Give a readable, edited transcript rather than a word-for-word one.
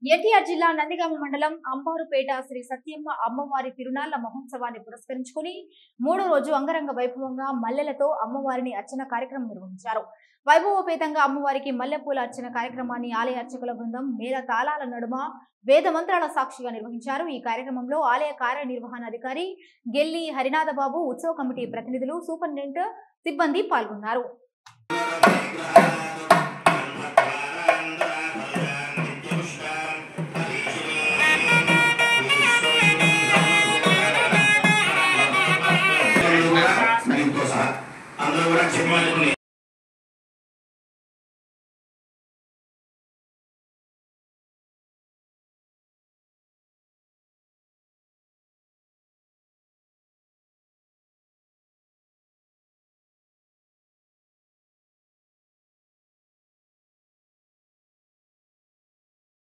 ఎన్టీఆర్ జిల్లా నందిగామ మండలం అంబారుపేట శ్రీ సత్యమ్మ అమ్మవారి తిరునాళ్ల మహోత్సవాన్ని పురస్కరించుకుని 3వ రోజు అంగరంగ వైభవంగా మల్లెలతో అమ్మవారిని అర్చన కార్యక్రమం నిర్వహించారు. వైభవోపేతంగా అమ్మవారికి మల్లెపూల అర్చన కార్యక్రమాన్ని ఆలయ అర్చకుల బృందం మేళ తాళాల నడుమ వేద మంత్రాల సాక్షిగా నిర్వహించారు. ఈ కార్యక్రమంలో ఆలయ కార్యనిర్వహణాధికారి గెల్లి హరినాథబాబు, ఉత్సవ కమిటీ ప్రతినిధులు, సూపరింటెండెంట్ సిబ్బంది పాల్గొన్నారు. అందరూ కూడా చెప్పాలి.